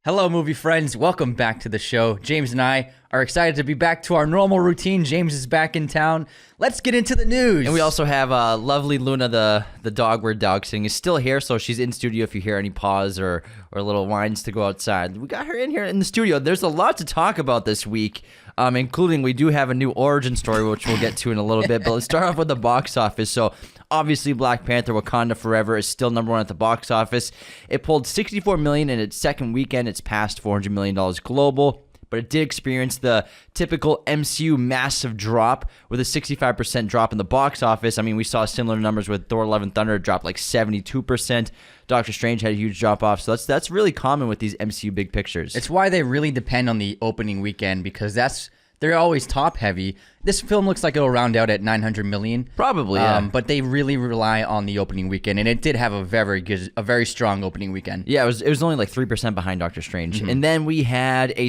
Hello, movie friends. Welcome back to the show. James and I are excited to be back to our normal routine. James is back in town. Let's get into the news. And we also have lovely Luna, the dog we're dog sitting, is still here, so she's in studio if you hear any paws or little whines to go outside. We got her in here in the studio. There's a lot to talk about this week, including we do have a new origin story, which we'll get to in a little bit. But let's start off with the box office. So obviously, Black Panther: Wakanda Forever is still number one at the box office. It pulled $64 million in its second weekend. It's past $400 million global, but it did experience the typical MCU massive drop with a 65% drop in the box office. I mean, we saw similar numbers with Thor: Love and Thunder, dropped like 72%. Doctor Strange had a huge drop off. So that's really common with these MCU big pictures. It's why they really depend on the opening weekend, because they're always top heavy. This film looks like it'll round out at $900 million. Probably, yeah. But they really rely on the opening weekend, and it did have a very strong opening weekend. Yeah, it was only like 3% behind Doctor Strange. Mm-hmm. And then we had a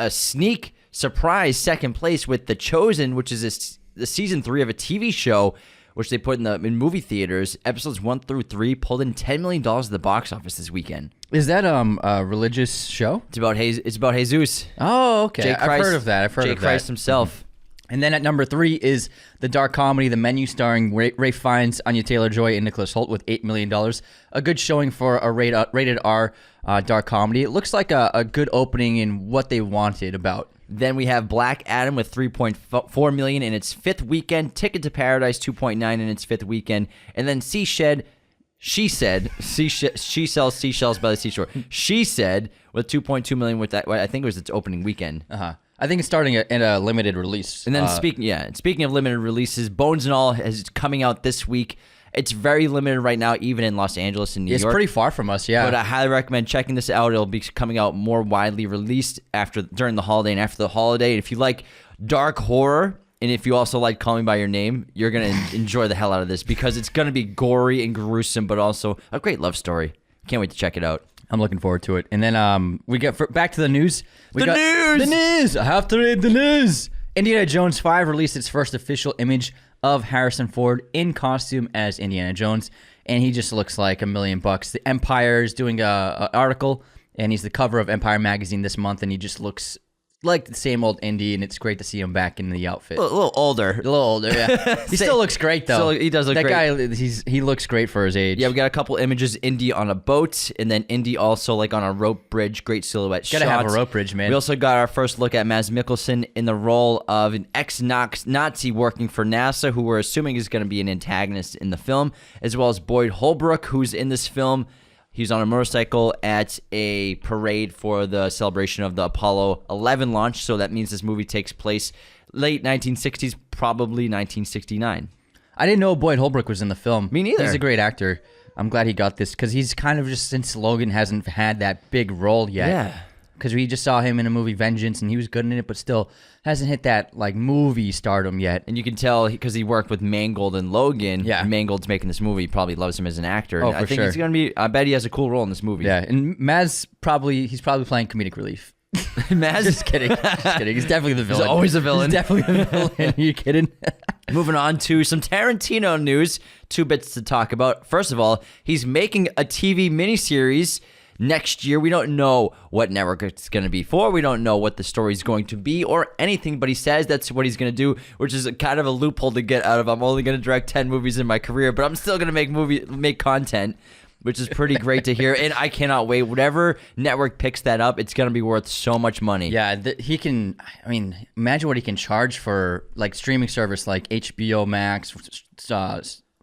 sneak surprise second place with The Chosen, which is the season 3 of a TV show, which they put in movie theaters. Episodes 1 through 3 pulled in $10 million at the box office this weekend. Is that a religious show? It's about Jesus. Oh, okay. I've heard of that. Jay Christ himself. Mm-hmm. And then at number 3 is the dark comedy The Menu, starring Ray Fiennes, Anya Taylor-Joy, and Nicholas Hoult with $8 million. A good showing for a rated R dark comedy. It looks like a good opening in what they wanted about. Then we have Black Adam with $3.4 million in its fifth weekend. Ticket to Paradise, $2.9 in its fifth weekend. And then she sells seashells by the seashore. She said with $2.2 million with that. I think it was its opening weekend. I think it's starting at a limited release. And then speaking of limited releases, Bones and All is coming out this week. It's very limited right now, even in Los Angeles and New York. It's pretty far from us, yeah. But I highly recommend checking this out. It'll be coming out more widely released during the holiday and after the holiday. And if you like dark horror, and if you also like Call Me By Your Name, you're going to enjoy the hell out of this, because it's going to be gory and gruesome, but also a great love story. Can't wait to check it out. I'm looking forward to it. And then we get back to the news. The news! I have to read the news! Indiana Jones 5 released its first official image of Harrison Ford in costume as Indiana Jones, and he just looks like $1 million. The Empire is doing an article, and he's the cover of Empire magazine this month, and he just looks like the same old Indy, and it's great to see him back in the outfit. A little older, yeah. He still looks great, though. He does look great. That guy, he looks great for his age. Yeah, we got a couple images. Indy on a boat, and then Indy also like on a rope bridge. Great silhouette shots. Gotta have a rope bridge, man. We also got our first look at Mads Mikkelsen in the role of an ex-Nazi working for NASA, who we're assuming is going to be an antagonist in the film, as well as Boyd Holbrook, who's in this film. He's on a motorcycle at a parade for the celebration of the Apollo 11 launch, so that means this movie takes place late 1960s, probably 1969. I didn't know Boyd Holbrook was in the film. Me neither. He's a great actor. I'm glad he got this, because he's kind of just, since Logan hasn't had that big role yet. Yeah. Because we just saw him in a movie, Vengeance, and he was good in it, but still hasn't hit that like movie stardom yet. And you can tell because he worked with Mangold and Logan. Yeah. Mangold's making this movie. He probably loves him as an actor. Oh, and for sure. It's gonna be. I bet he has a cool role in this movie. Yeah, and Maz he's probably playing comedic relief. Maz? Just kidding. He's definitely the villain. He's always a villain. He's definitely the villain. Are you kidding? Moving on to some Tarantino news. 2 bits to talk about. First of all, he's making a TV miniseries next year. We don't know what network it's going to be for. We don't know what the story's going to be or anything, but he says that's what he's going to do, which is kind of a loophole to get out of. I'm only going to direct 10 movies in my career, but I'm still going to make content, which is pretty great to hear. And I cannot wait. Whatever network picks that up, it's going to be worth so much money. Yeah, he can. I mean, imagine what he can charge for like streaming service like HBO Max,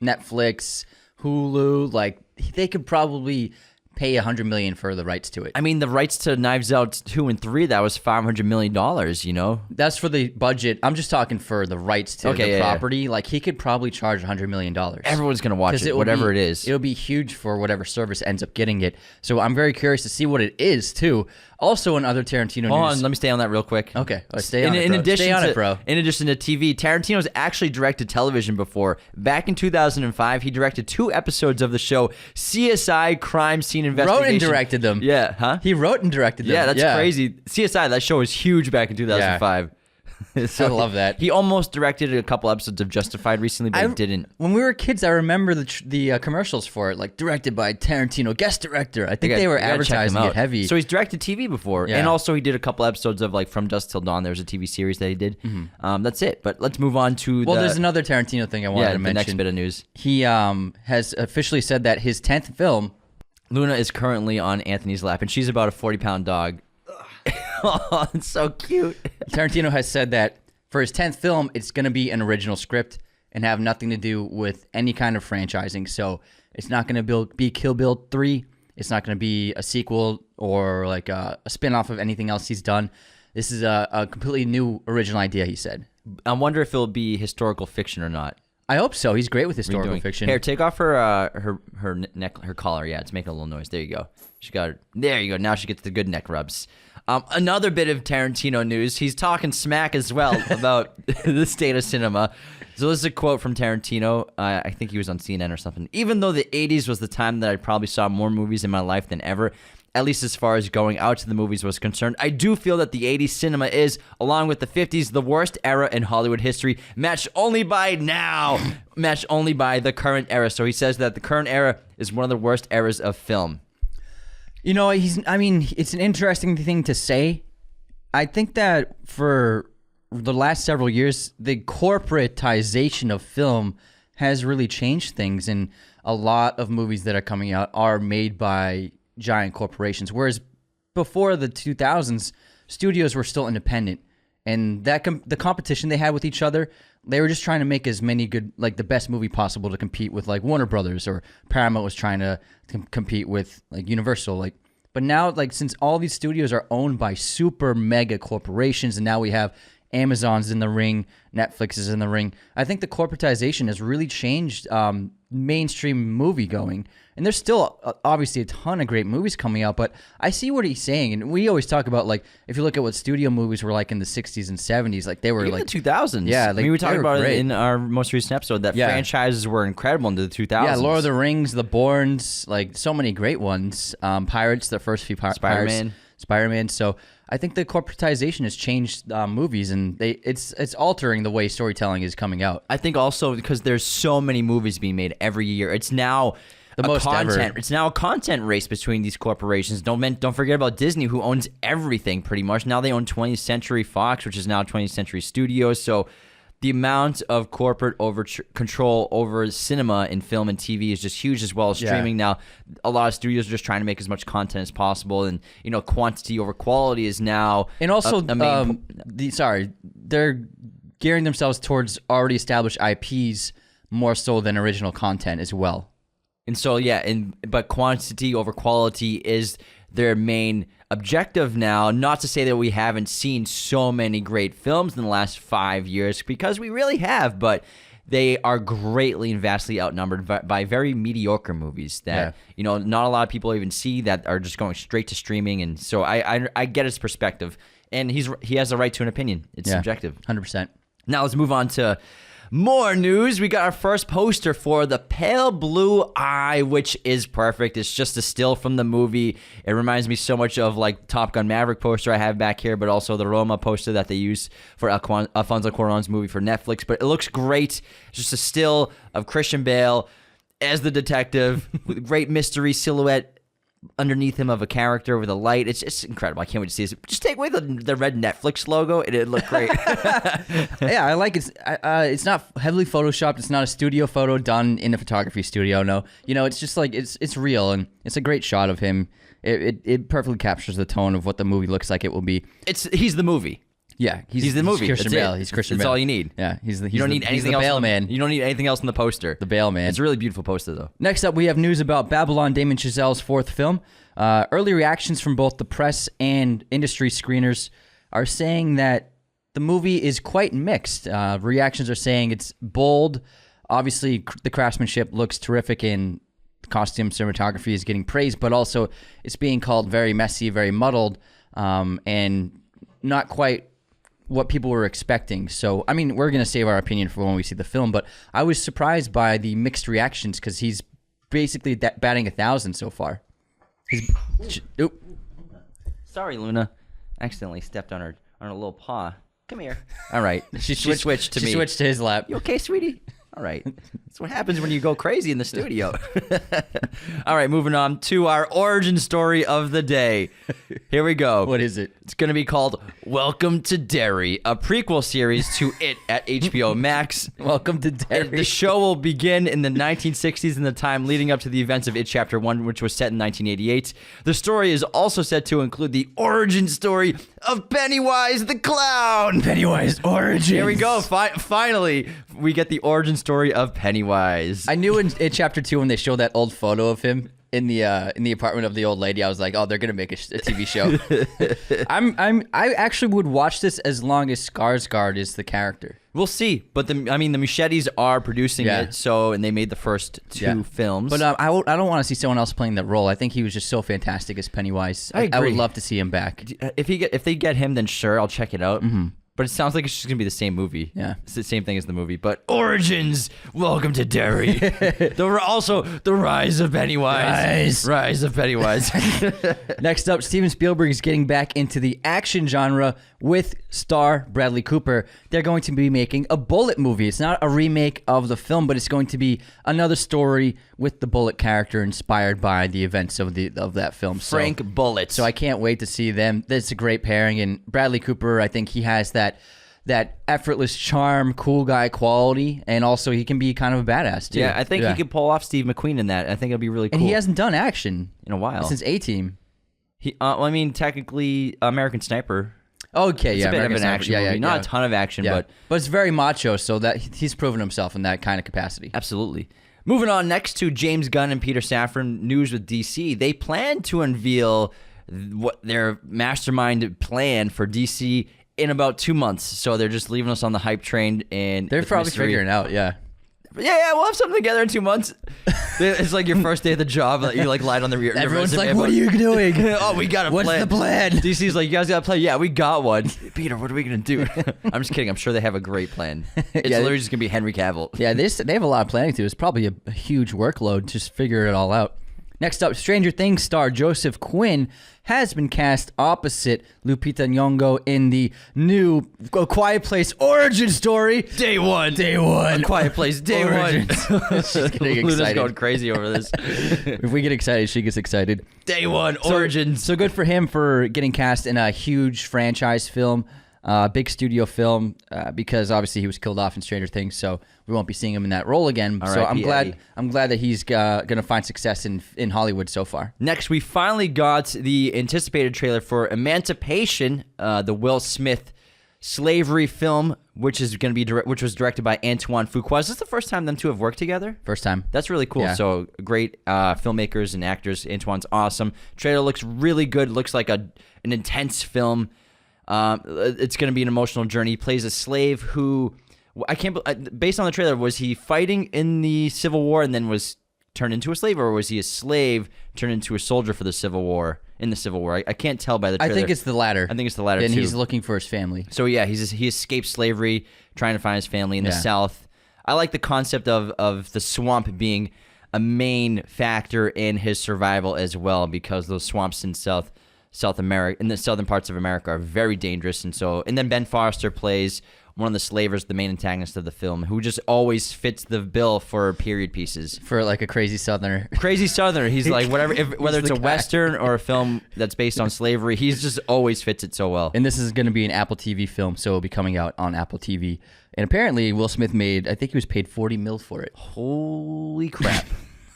Netflix, Hulu. Like they could probably pay $100 million for the rights to it. I mean, the rights to Knives Out 2 and 3, that was $500 million, you know? That's for the budget. I'm just talking for the rights to the property. Yeah. Like, he could probably charge $100 million. Everyone's going to watch it, whatever it is. It'll be huge for whatever service ends up getting it. So I'm very curious to see what it is, too. Also, in other Tarantino news... Hold on, let me stay on that real quick. Okay. Stay on it, bro. In addition to TV, Tarantino's actually directed television before. Back in 2005, he directed 2 episodes of the show CSI Crime Scene Investigation. Wrote and directed them. Yeah, huh? He wrote and directed them. Yeah, that's crazy. CSI, that show was huge back in 2005. So I love that. He almost directed a couple episodes of Justified recently, but he didn't. When we were kids, I remember the commercials for it, like directed by Tarantino, guest director. I think they were You gotta check him advertising it out. heavy. So he's directed TV before, Yeah. and also he did a couple episodes of like From Dusk Till Dawn. There was a TV series that he did. That's it. But let's move on to there's another Tarantino thing I wanted to the mention. next bit of news. He has officially said that his 10th film. Luna is currently on Anthony's lap, and she's about a 40-pound dog. Oh, it's so cute. Tarantino has said that for his 10th film, it's going to be an original script and have nothing to do with any kind of franchising. So it's not going to be Kill Bill 3. It's not going to be a sequel or like a spin-off of anything else he's done. This is a completely new original idea, he said. I wonder if it'll be historical fiction or not. I hope so. He's great with historical fiction. Here, take off her neck, her collar. Yeah, it's making a little noise. There you go. She got her. There you go. Now she gets the good neck rubs. Another bit of Tarantino news. He's talking smack as well about the state of cinema. So this is a quote from Tarantino. I think he was on CNN or something. Even though the 80s was the time that I probably saw more movies in my life than ever, at least as far as going out to the movies was concerned, I do feel that the 80s cinema is, along with the 50s, the worst era in Hollywood history, matched only by the current era. So he says that the current era is one of the worst eras of film. You know, it's an interesting thing to say. I think that for the last several years, the corporatization of film has really changed things, and a lot of movies that are coming out are made by giant corporations, whereas before the 2000s, studios were still independent, and that the competition they had with each other, they were just trying to make as many good, like the best movie possible to compete with like Warner Brothers, or Paramount was trying to compete with like Universal, like. But now, like, since all these studios are owned by super mega corporations, and now we have Amazon's in the ring, Netflix is in the ring, I think the corporatization has really changed mainstream movie going. And there's still obviously a ton of great movies coming out, but I see what he's saying. And we always talk about, like, if you look at what studio movies were like in the 60s and 70s, like they were even like the 2000s. Yeah, like, we were talking about great. it in our most recent episode that franchises were incredible into the 2000s. Yeah, Lord of the Rings, The Bournes, like so many great ones. Pirates, the first few Spider-Man. So I think the corporatization has changed movies, and it's altering the way storytelling is coming out. I think also because there's so many movies being made every year. It's now the most content. ever. It's now a content race between these corporations. Don't forget about Disney, who owns everything pretty much. Now they own 20th Century Fox, which is now 20th Century Studios. So the amount of corporate control over cinema and film and TV is just huge, as well as streaming. Now, a lot of studios are just trying to make as much content as possible, and quantity over quality is now. And also, they're gearing themselves towards already established IPs more so than original content as well. And so, but quantity over quality is their main objective now. Not to say that we haven't seen so many great films in the last 5 years, because we really have, but they are greatly and vastly outnumbered by very mediocre movies that, not a lot of people even see, that are just going straight to streaming. And so I get his perspective, and he has a right to an opinion. It's subjective. 100%. Now let's move on to more news. We got our first poster for The Pale Blue Eye, which is perfect. It's just a still from the movie. It reminds me so much of like Top Gun Maverick poster I have back here, but also the Roma poster that they used for Alfonso Cuarón's movie for Netflix. But it looks great. It's just a still of Christian Bale as the detective with great mystery silhouette underneath him of a character with a light. It's just incredible. I can't wait to see this. Just take away the red Netflix logo and it'd look great. Yeah, I like it. It's not heavily photoshopped. It's not a studio photo done in a photography studio. No, it's just like it's real, and it's a great shot of him. It perfectly captures the tone of what the movie looks like it will be. He's the movie. Yeah, he's the movie. Christian Bale. He's Christian Bale. That's all you need. Yeah, you don't need anything else. Bale man. You don't need anything else in the poster. The Bale man. It's a really beautiful poster, though. Next up, we have news about Babylon Damon Chazelle's fourth film. Early reactions from both the press and industry screeners are saying that the movie is quite mixed. Reactions are saying it's bold. Obviously, the craftsmanship looks terrific, and costume cinematography is getting praised, but also it's being called very messy, very muddled, and not quite what people were expecting. So, I mean, we're going to save our opinion for when we see the film, but I was surprised by the mixed reactions because he's basically batting 1,000 so far. Sorry, Luna. Accidentally stepped on her little paw. come here. All right. She switched to me. She switched to his lap. You okay, sweetie? All right. That's what happens when you go crazy in the studio. All right, moving on to our origin story of the day. Here we go. What is it? It's going to be called Welcome to Derry, a prequel series to It at HBO Max. Welcome to Derry. The show will begin in the 1960s in the time leading up to the events of It Chapter 1, which was set in 1988. The story is also set to include the origin story of Pennywise the Clown. Pennywise origins. Here we go. Finally, we get the origin story of Pennywise. I knew in Chapter 2 when they showed that old photo of him in the apartment of the old lady, I was like, oh, they're gonna make a TV show. I actually would watch this as long as Skarsgård is the character. We'll see, but the Machetes are producing it, and they made the first two films. But I don't want to see someone else playing that role. I think he was just so fantastic as Pennywise. I agree. I would love to see him back. If they get him, then sure, I'll check it out. Mm-hmm. But it sounds like it's just gonna be the same movie. Yeah, it's the same thing as the movie. But origins, welcome to Derry. Also the rise of Pennywise. Rise of Pennywise. Next up, Steven Spielberg is getting back into the action genre with star Bradley Cooper. They're going to be making a Bullet movie. It's not a remake of the film, but it's going to be another story with the Bullet character inspired by the events of that film. Frank Bullet. So I can't wait to see them. That's a great pairing, and Bradley Cooper, I think he has that effortless charm, cool guy quality, and also he can be kind of a badass too. Yeah, I think he could pull off Steve McQueen in that. I think it'll be really cool. And he hasn't done action in a while since A-Team. Technically, American Sniper. Okay, it's yeah, a bit American of an action movie. Not a ton of action, but it's very macho, so that he's proven himself in that kind of capacity. Absolutely. Moving on next to James Gunn and Peter Safran, news with DC. They plan to unveil what their mastermind plan for DC in about 2 months. So they're just leaving us on the hype train, and they're probably figuring it out. Yeah, we'll have something together in 2 months. It's like your first day at the job. You lied on the rear. Everyone's like, "What are you doing? Oh, we got a plan. What's the plan?" DC's like, "You guys got a plan?" Yeah, we got one. Peter, what are we gonna do? I'm just kidding. I'm sure they have a great plan. It's literally just gonna be Henry Cavill. Yeah, they have a lot of planning to do. It's probably a huge workload. Just figure it all out. Next up, Stranger Things star Joseph Quinn has been cast opposite Lupita Nyong'o in the new A Quiet Place origin story. Day one. A Quiet Place. Day Origins. one. She's getting Luna's excited. going crazy over this. If we get excited, she gets excited. Day one. Origins. So good for him for getting cast in a huge franchise film. Big studio film, because obviously he was killed off in Stranger Things, so we won't be seeing him in that role again. So I'm glad that he's gonna find success in Hollywood so far. Next, we finally got the anticipated trailer for Emancipation, the Will Smith slavery film, which was directed by Antoine Fuqua. Is this the first time them two have worked together? First time. That's really cool. Yeah. So great filmmakers and actors. Antoine's awesome. Trailer looks really good. Looks like an intense film. It's going to be an emotional journey. He plays a slave who, based on the trailer, was he fighting in the Civil War and then was turned into a slave, or was he a slave turned into a soldier for the Civil War? In the Civil War, I can't tell by the trailer. I think it's the latter. I think it's the latter. And too. he's looking for his family. So yeah, he escaped slavery, trying to find his family in the South. I like the concept of the swamp being a main factor in his survival as well, because those swamps in South America, in the southern parts of America, are very dangerous. And then Ben Foster plays one of the slavers, the main antagonist of the film, who just always fits the bill for period pieces. For like a crazy Southerner. Crazy Southerner. He's like, whether it's a Western or a film that's based on slavery, he's just always fits it so well. And this is going to be an Apple TV film, so it'll be coming out on Apple TV. And apparently Will Smith I think he was paid $40 million for it. Holy crap.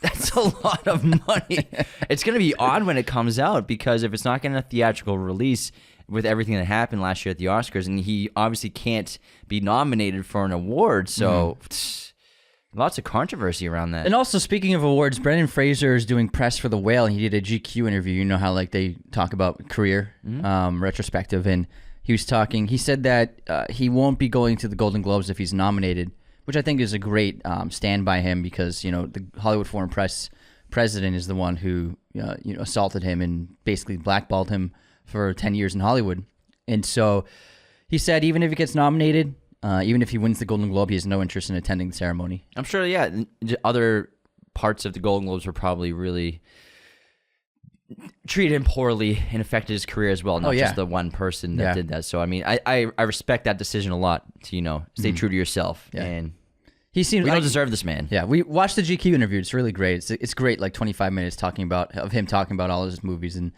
That's a lot of money. It's going to be odd when it comes out, because if it's not getting a theatrical release with everything that happened last year at the Oscars, and he obviously can't be nominated for an award, so lots of controversy around that. And also, speaking of awards, Brendan Fraser is doing press for The Whale, and he did a GQ interview. You know how they talk about career retrospective, and he said that he won't be going to the Golden Globes if he's nominated, which I think is a great stand by him, because the Hollywood Foreign Press president is the one who assaulted him and basically blackballed him for 10 years in Hollywood. And so he said even if he gets nominated, even if he wins the Golden Globe, he has no interest in attending the ceremony. I'm sure, other parts of the Golden Globes were probably really treated him poorly and affected his career as well. Not just the one person that did that. So I mean, I respect that decision a lot. To stay true to yourself. Yeah. And he seems we don't deserve this man. Yeah, we watched the GQ interview. It's really great. It's great. Like 25 minutes of him talking about all of his movies, and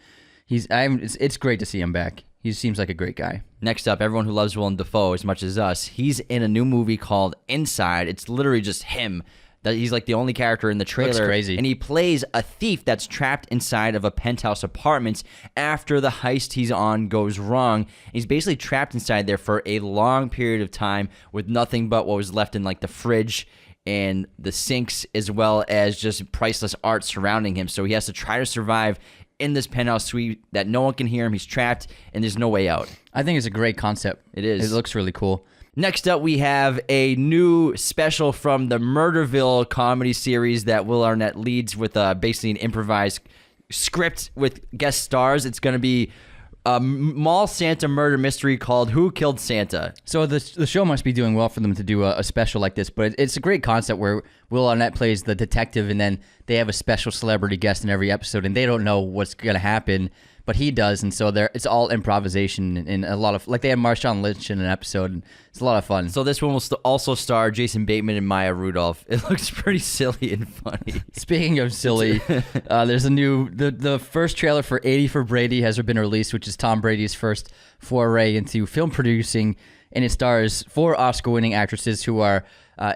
it's great to see him back. He seems like a great guy. Next up, everyone who loves Willem Dafoe as much as us, he's in a new movie called Inside. It's literally just him. That he's like the only character in the trailer. Looks crazy. And he plays a thief that's trapped inside of a penthouse apartment after the heist he's on goes wrong. He's basically trapped inside there for a long period of time with nothing but what was left in like the fridge and the sinks, as well as just priceless art surrounding him. So he has to try to survive in this penthouse suite that no one can hear him. He's trapped and there's no way out. I think it's a great concept. It is. It looks really cool. Next up, we have a new special from the Murderville comedy series that Will Arnett leads with basically an improvised script with guest stars. It's going to be a mall Santa murder mystery called Who Killed Santa? So the show must be doing well for them to do a special like this, but it's a great concept where Will Arnett plays the detective and then they have a special celebrity guest in every episode and they don't know what's going to happen, but he does, and so it's all improvisation and a lot of, like they had Marshawn Lynch in an episode, and it's a lot of fun. So this one will also star Jason Bateman and Maya Rudolph. It looks pretty silly and funny. Speaking of silly, there's the first trailer for 80 for Brady has been released, which is Tom Brady's first foray into film producing, and it stars 4 Oscar-winning actresses who are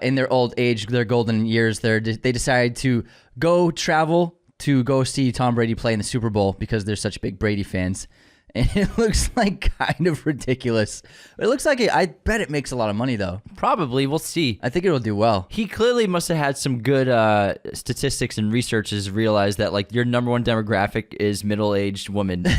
in their old age, their golden years. They decided to go travel to go see Tom Brady play in the Super Bowl because they're such big Brady fans. And it looks like kind of ridiculous. It looks like I bet it makes a lot of money, though. Probably. We'll see. I think it'll do well. He clearly must have had some good statistics and researches, realized that like your number one demographic is middle-aged women. But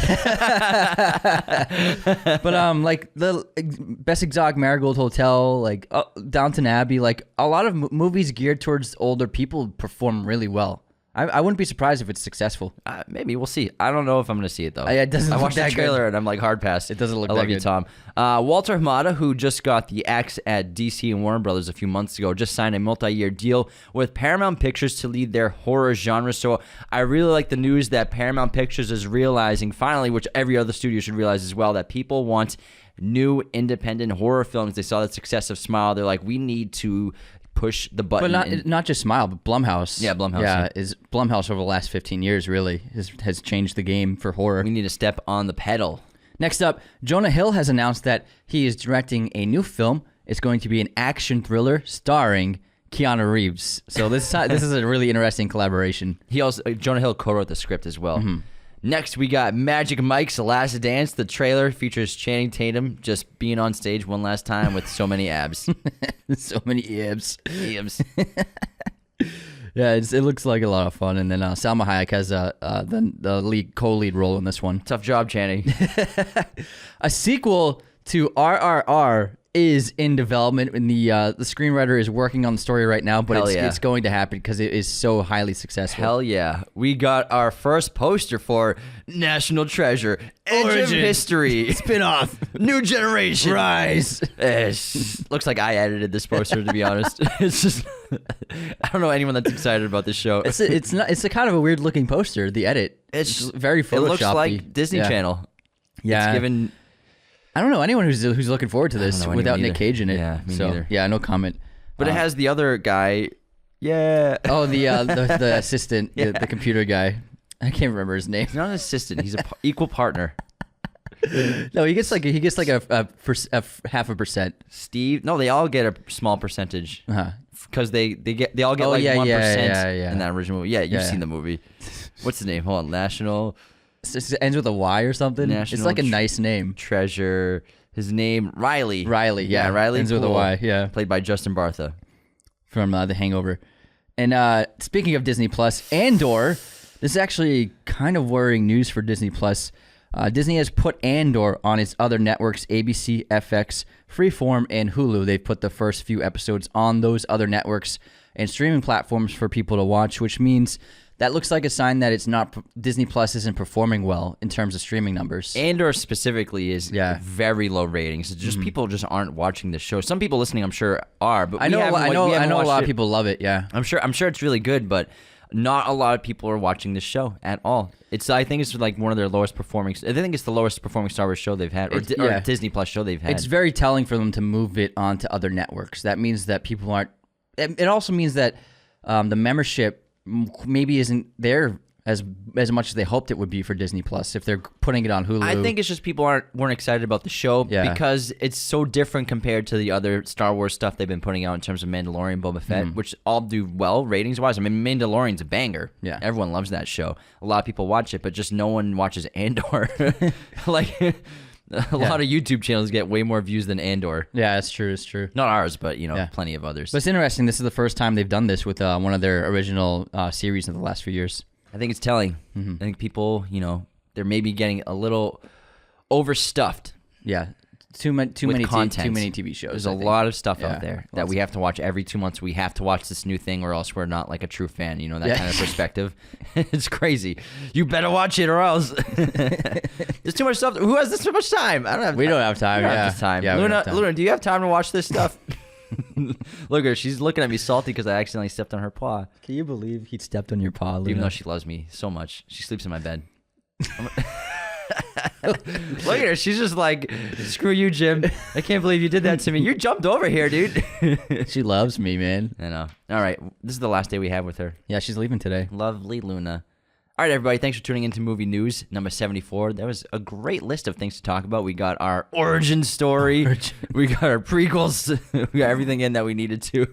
like the Best Exotic Marigold Hotel, like Downton Abbey, like a lot of movies geared towards older people perform really well. I wouldn't be surprised if it's successful. Maybe. We'll see. I don't know if I'm going to see it, though. It doesn't I look watched that the trailer good. and I'm like, hard pass. It doesn't look I that love you, good. Tom. Walter Hamada, who just got the axe at DC and Warner Brothers a few months ago, just signed a multi-year deal with Paramount Pictures to lead their horror genre. So I really like the news that Paramount Pictures is realizing, finally, which every other studio should realize as well, that people want new independent horror films. They saw the success of Smile. They're like, we need to push the button. But not just Smile, but Blumhouse. Yeah, Blumhouse. Yeah, is Blumhouse over the last 15 years really has changed the game for horror. We need to step on the pedal. Next up, Jonah Hill has announced that he is directing a new film. It's going to be an action thriller starring Keanu Reeves. So this is a really interesting collaboration. Jonah Hill co-wrote the script as well. Mm-hmm. Next, we got Magic Mike's Last Dance. The trailer features Channing Tatum just being on stage one last time with so many abs. So many abs. Abs. Yeah, it looks like a lot of fun. And then Salma Hayek has the co-lead role in this one. Tough job, Channing. A sequel to RRR is in development, and the screenwriter is working on the story right now, but it's going to happen because it is so highly successful. Hell yeah. We got our first poster for National Treasure, Edge of History, spin-off, New Generation, Rise. Looks like I edited this poster, to be honest. It's just, I don't know anyone that's excited about this show. It's a kind of a weird looking poster, the edit. It's very Photoshoppy. It looks like Disney Channel. Yeah. It's given... I don't know anyone who's looking forward to this without Nick Cage in it. Yeah, me neither. Yeah, no comment. But it has the other guy. Yeah. Oh, the assistant, the computer guy. I can't remember his name. He's not an assistant. He's an equal partner. No, he gets like a 0.5%. Steve. No, they all get a small percentage because they all get 1% in that original movie. Yeah, you've seen the movie. What's the name? Hold on, National. It ends with a Y or something. It's like a nice name. Treasure. His name, Riley. Riley, yeah. Riley. Ends with a Y, yeah. Played by Justin Bartha. From The Hangover. And speaking of Disney Plus, Andor. This is actually kind of worrying news for Disney Plus. Disney has put Andor on its other networks, ABC, FX, Freeform, and Hulu. They've put the first few episodes on those other networks and streaming platforms for people to watch, which means... that looks like a sign that it's not Disney Plus isn't performing well in terms of streaming numbers. Andor specifically is very low ratings. It's just people just aren't watching the show. Some people listening, I'm sure, are. But I know a lot of people love it. Yeah, I'm sure it's really good, but not a lot of people are watching this show at all. I think it's like one of their lowest performing. I think it's the lowest performing Star Wars show they've had, or Disney Plus show they've had. It's very telling for them to move it onto other networks. That means that people aren't. It also means that the membership maybe isn't there as much as they hoped it would be for Disney Plus if they're putting it on Hulu. I think it's just people weren't excited about the show because it's so different compared to the other Star Wars stuff they've been putting out in terms of Mandalorian, Boba Fett, which all do well ratings wise. I mean, Mandalorian's a banger. Yeah, everyone loves that show. A lot of people watch it, but just no one watches Andor. Like a lot of YouTube channels get way more views than Andor. Yeah, it's true. It's true. Not ours, but plenty of others. But it's interesting. This is the first time they've done this with one of their original series in the last few years. I think it's telling. I think people, they're maybe getting a little overstuffed. Yeah, too many content. Too many TV shows. There's a lot of stuff out there that we have to watch every 2 months. We have to watch this new thing, or else we're not like a true fan. That kind of perspective. It's crazy. You better watch it, or else there's too much stuff. Who has this so much time? I don't have. We don't have time. We don't have this time. Yeah, Luna, do you have time to watch this stuff? Look at her. She's looking at me salty because I accidentally stepped on her paw. Can you believe he stepped on your paw, Luna? Even though she loves me so much. She sleeps in my bed. Look at her. She's just like, screw you, Jim. I can't believe you did that to me. You jumped over here, dude. She loves me, man. I know. All right. This is the last day we have with her. Yeah, she's leaving today. Lovely Luna. All right, everybody. Thanks for tuning into Movie News number 74. That was a great list of things to talk about. We got our origin story. We got our prequels. We got everything in that we needed to.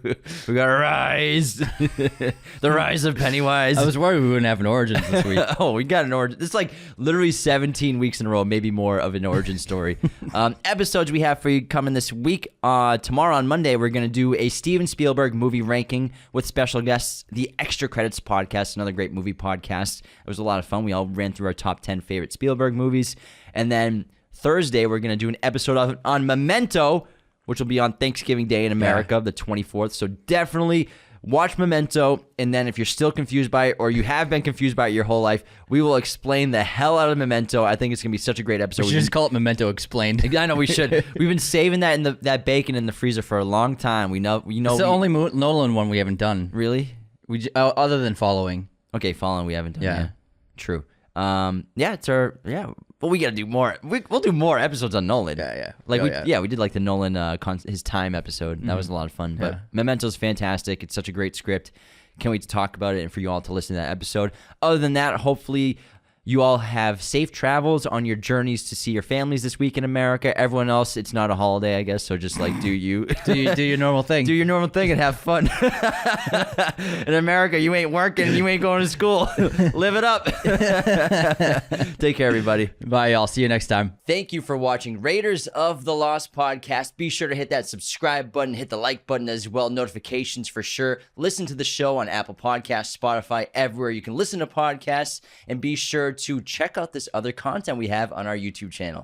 We got Rise. The Rise of Pennywise. I was worried we wouldn't have an origins this week. Oh, we got an origin. It's like literally 17 weeks in a row, maybe more of an origin story. Episodes we have for you coming this week. Tomorrow on Monday, we're going to do a Steven Spielberg movie ranking with special guests. The Extra Credits podcast, another great movie podcast. It was a lot of fun. We all ran through our top 10 favorite Spielberg movies. And then Thursday, we're going to do an episode on Memento, which will be on Thanksgiving Day in America, the 24th. So definitely watch Memento. And then if you're still confused by it, or you have been confused by it your whole life, we will explain the hell out of Memento. I think it's going to be such a great episode. We should just call it Memento Explained. I know we should. We've been saving that that bacon in the freezer for a long time. We know. It's the only Nolan one we haven't done. Really? Other than Following. Okay, Following we haven't done. Yeah. True. It's our Well, we got to do more. We'll do more episodes on Nolan. Yeah. Like we did like the Nolan his Time episode. That was a lot of fun. But Memento's fantastic. It's such a great script. Can't wait to talk about it and for you all to listen to that episode. Other than that, hopefully you all have safe travels on your journeys to see your families this week in America. Everyone else, it's not a holiday, I guess. So just like do your normal thing. Do your normal thing and have fun. In America, you ain't working, you ain't going to school. Live it up. Take care, everybody. Bye, y'all. See you next time. Thank you for watching Raiders of the Lost podcast. Be sure to hit that subscribe button, hit the like button as well, notifications for sure. Listen to the show on Apple Podcasts, Spotify, everywhere you can listen to podcasts, and be sure to check out this other content we have on our YouTube channel.